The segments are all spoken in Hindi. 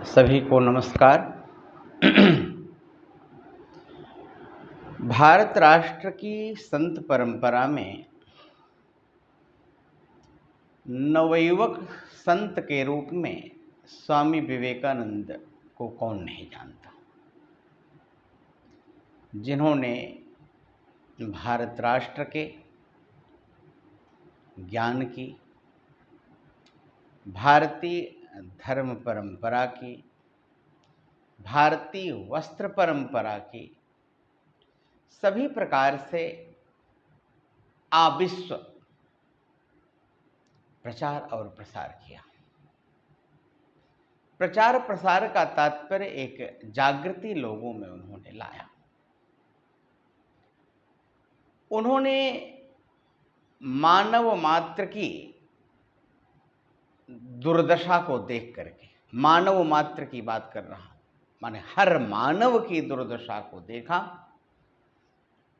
सभी को नमस्कार। भारत राष्ट्र की संत परंपरा में नवयुवक संत के रूप में स्वामी विवेकानंद को कौन नहीं जानता, जिन्होंने भारत राष्ट्र के ज्ञान की, भारतीय धर्म परंपरा की, भारतीय वस्त्र परंपरा की सभी प्रकार से आविश्व प्रचार और प्रसार किया। प्रचार प्रसार का तात्पर्य एक जागृति लोगों में उन्होंने लाया। उन्होंने मानव मात्र की दुर्दशा को देख करके, मानव मात्र की बात कर रहा, माने हर मानव की दुर्दशा को देखा,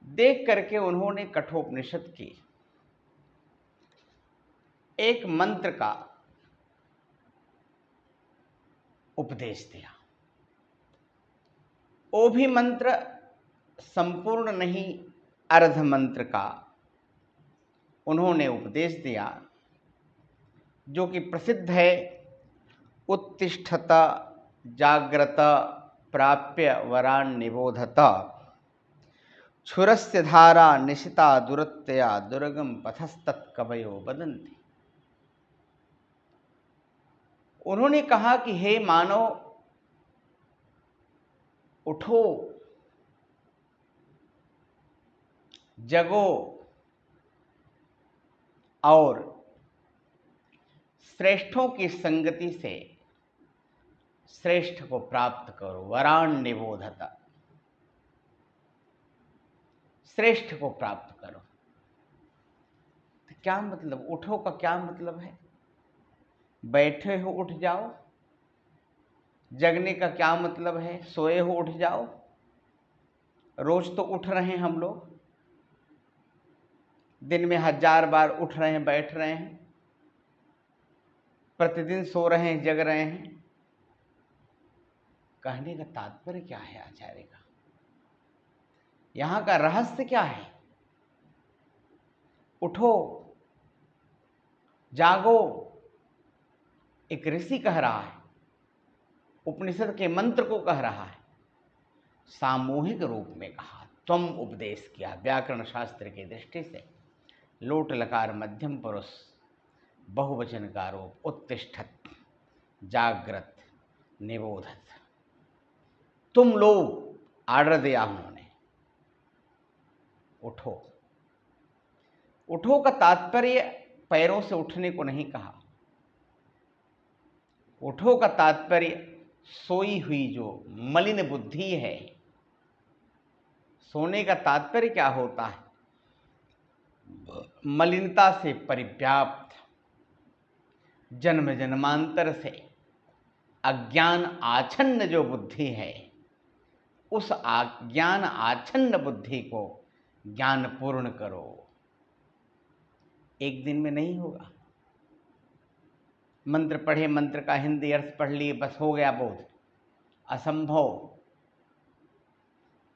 देख करके उन्होंने कठोपनिषद की एक मंत्र का उपदेश दिया। वो भी मंत्र संपूर्ण नहीं, अर्ध मंत्र का उन्होंने उपदेश दिया, जो कि प्रसिद्ध है। उत्तिष्ठत जाग्रत प्राप्य वरान् निबोधत क्षुरस्य धारा निशिता दुरत्या दुर्गम पथस्तत् कवयो वदन्ति। उन्होंने कहा कि हे मानव, उठो, जगो और श्रेष्ठों की संगति से श्रेष्ठ को प्राप्त करो। वरान् निबोधत, श्रेष्ठ को प्राप्त करो। तो क्या मतलब, उठो का क्या मतलब है? बैठे हो उठ जाओ। जगने का क्या मतलब है? सोए हो उठ जाओ। रोज तो उठ रहे हैं हम लोग, दिन में 1000 बार उठ रहे हैं, बैठ रहे हैं, प्रतिदिन सो रहे हैं, जग रहे हैं। कहने का तात्पर्य क्या है आचार्य का? यहां का रहस्य क्या है? उठो, जागो। एक ऋषि कह रहा है, उपनिषद के मंत्र को कह रहा है, सामूहिक रूप में कहा, त्वम उपदेश किया। व्याकरण शास्त्र की दृष्टि से लोट लकार मध्यम पुरुष बहुवचन का रूप, उत्तिष्ठत जागृत निबोधत। तुम लोग, आर्डर दिया उन्होंने, उठो। उठो का तात्पर्य पैरों से उठने को नहीं कहा। उठो का तात्पर्य सोई हुई जो मलिन बुद्धि है। सोने का तात्पर्य क्या होता है? मलिनता से परिव्याप्त, जन्म जन्मांतर से अज्ञान आच्छन्न जो बुद्धि है, उस अज्ञान आच्छन्न बुद्धि को ज्ञान पूर्ण करो। एक दिन में नहीं होगा। मंत्र पढ़े, मंत्र का हिंदी अर्थ पढ़ लिए, बस हो गया बोध, असंभव।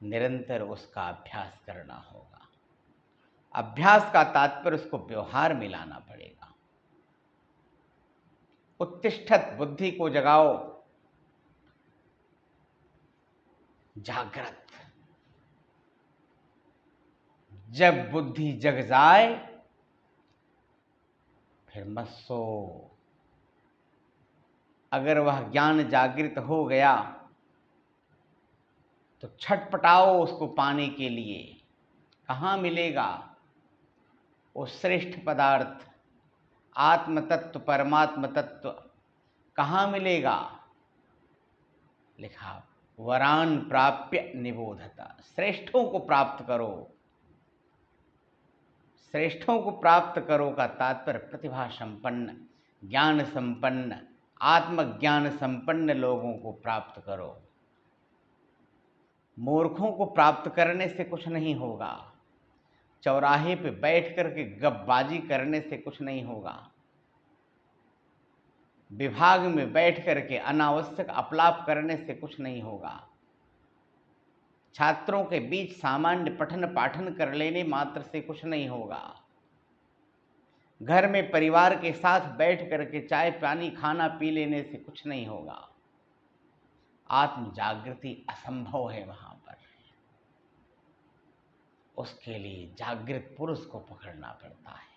निरंतर उसका अभ्यास करना होगा। अभ्यास का तात्पर्य उसको व्यवहार में लाना पड़ेगा। उत्तिष्ठत, बुद्धि को जगाओ। जागृत, जब बुद्धि जग जाए फिर मत सो। अगर वह ज्ञान जागृत हो गया तो छटपटाओ उसको पाने के लिए। कहाँ मिलेगा वो श्रेष्ठ पदार्थ, आत्म तत्व, परमात्म तत्व? कहाँ मिलेगा? लिखा, वरान प्राप्य निबोधता। श्रेष्ठों को प्राप्त करो। श्रेष्ठों को प्राप्त करो का तात्पर्य प्रतिभा संपन्न, ज्ञान संपन्न, आत्मज्ञान संपन्न लोगों को प्राप्त करो। मूर्खों को प्राप्त करने से कुछ नहीं होगा। चौराहे पे बैठ करके गपबाजी करने से कुछ नहीं होगा। विभाग में बैठ करके अनावश्यक अपलाप करने से कुछ नहीं होगा। छात्रों के बीच सामान्य पठन पाठन कर लेने मात्र से कुछ नहीं होगा। घर में परिवार के साथ बैठ करके चाय पानी खाना पी लेने से कुछ नहीं होगा। आत्म जागृति असंभव है वहां पर। उसके लिए जागृत पुरुष को पकड़ना पड़ता है।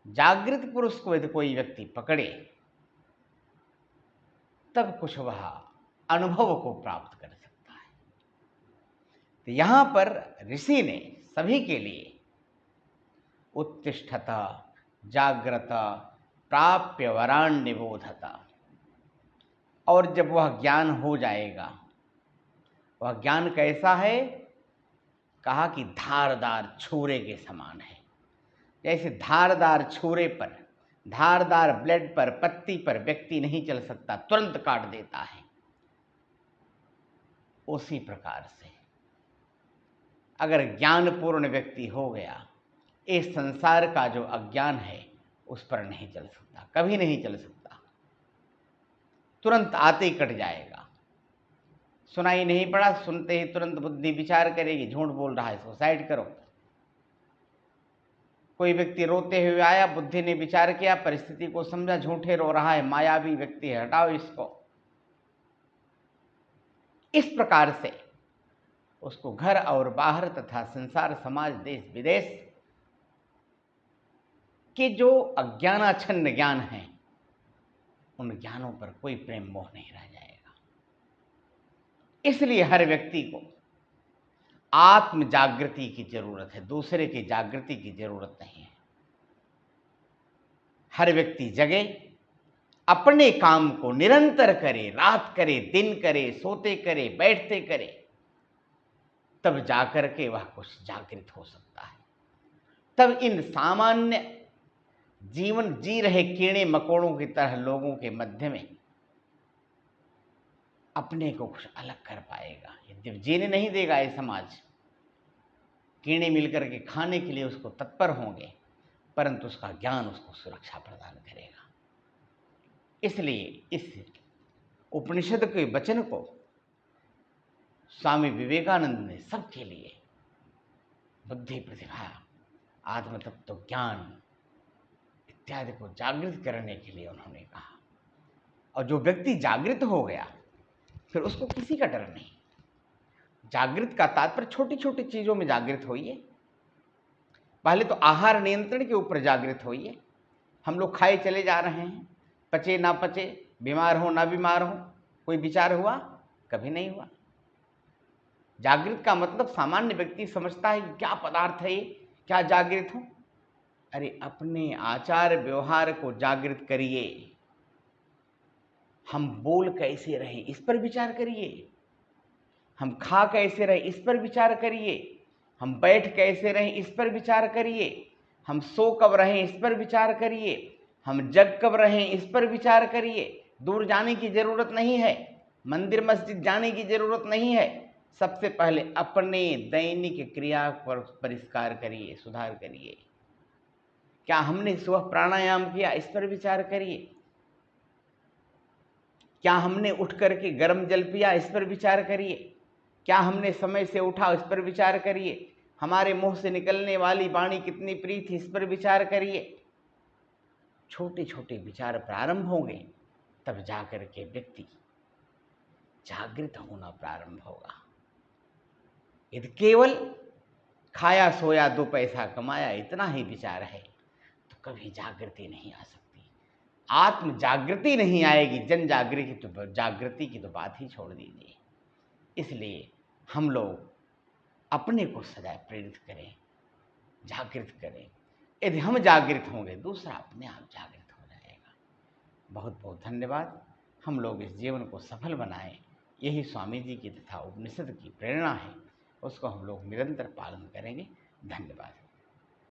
जागृत पुरुष को यदि कोई व्यक्ति पकड़े तब कुछ वह अनुभव को प्राप्त कर सकता है। तो यहां पर ऋषि ने सभी के लिए उत्तिष्ठत जाग्रत प्राप्य वरान निबोधत, और जब वह ज्ञान हो जाएगा, वह ज्ञान कैसा है? कहा कि धारदार छुरे के समान है। जैसे धारदार छुरे पर, धारदार ब्लेड पर, पत्ती पर व्यक्ति नहीं चल सकता, तुरंत काट देता है। उसी प्रकार से अगर ज्ञानपूर्ण व्यक्ति हो गया, इस संसार का जो अज्ञान है उस पर नहीं चल सकता, कभी नहीं चल सकता, तुरंत आते ही कट जाएगा। सुनाई नहीं पड़ा, सुनते ही तुरंत बुद्धि विचार करेगी, झूठ बोल रहा है, इसको साइड करो। कोई व्यक्ति रोते हुए आया, बुद्धि ने विचार किया, परिस्थिति को समझा, झूठे रो रहा है, मायावी व्यक्ति है, हटाओ इसको। इस प्रकार से उसको घर और बाहर तथा संसार समाज देश विदेश के जो अज्ञानाच्छन्न ज्ञान हैं, उन ज्ञानों पर कोई प्रेम मोह नहीं रह जाएगा। इसलिए हर व्यक्ति को आत्म जागृति की जरूरत है, दूसरे की जागृति की जरूरत नहीं है। हर व्यक्ति जगे, अपने काम को निरंतर करे, रात करे, दिन करे, सोते करे, बैठते करे, तब जाकर के वह कुछ जागृत हो सकता है। तब इन सामान्य जीवन जी रहे कीड़े मकोड़ों की तरह लोगों के मध्य में अपने को कुछ अलग कर पाएगा। यद्यपि जीने नहीं देगा ये समाज, कीड़े मिलकर के खाने के लिए उसको तत्पर होंगे, परंतु उसका ज्ञान उसको सुरक्षा प्रदान करेगा। इसलिए इस उपनिषद के वचन को स्वामी विवेकानंद ने सबके लिए बुद्धि, प्रतिभा, आत्म तत्व ज्ञान इत्यादि को जागृत करने के लिए उन्होंने कहा। और जो व्यक्ति जागृत हो गया, फिर उसको किसी का डर नहीं। जागृत का तात्पर्य छोटी छोटी चीजों में जागृत होइए। पहले तो आहार नियंत्रण के ऊपर जागृत होइए। हम लोग खाए चले जा रहे हैं, पचे ना पचे, बीमार हो ना बीमार हो, कोई विचार हुआ? कभी नहीं हुआ। जागृत का मतलब सामान्य व्यक्ति समझता है कि क्या पदार्थ है ये, क्या जागृत हो? अरे अपने आचार व्यवहार को जागृत करिए। हम बोल कैसे रहे इस पर विचार करिए, हम खा कैसे रहे इस पर विचार करिए, हम बैठ कैसे रहे इस पर विचार करिए, हम सो कब रहे इस पर विचार करिए, हम जग कब रहे इस पर विचार करिए। दूर जाने की जरूरत नहीं है, मंदिर मस्जिद जाने की जरूरत नहीं है। सबसे पहले अपने दैनिक क्रिया पर परिष्कार करिए, सुधार करिए। क्या हमने सुबह प्राणायाम किया इस पर विचार करिए। क्या हमने उठ करके गर्म जल पिया इस पर विचार करिए। क्या हमने समय से उठा इस पर विचार करिए। हमारे मुंह से निकलने वाली वाणी कितनी प्रिय थी इस पर विचार करिए। छोटे छोटे विचार प्रारंभ होंगे, तब जाकर के व्यक्ति जागृत होना प्रारंभ होगा। यदि केवल खाया सोया 2 पैसा कमाया इतना ही विचार है तो कभी जागृति नहीं आ सकती। आत्म जागृति नहीं आएगी, जन जागृति की तो बात ही छोड़ दीजिए। इसलिए हम लोग अपने को सदा प्रेरित करें, जागृत करें। यदि हम जागृत होंगे, दूसरा अपने आप जागृत हो जाएगा। बहुत बहुत धन्यवाद। हम लोग इस जीवन को सफल बनाएं, यही स्वामी जी की तथा उपनिषद की प्रेरणा है। उसको हम लोग निरंतर पालन करेंगे। धन्यवाद।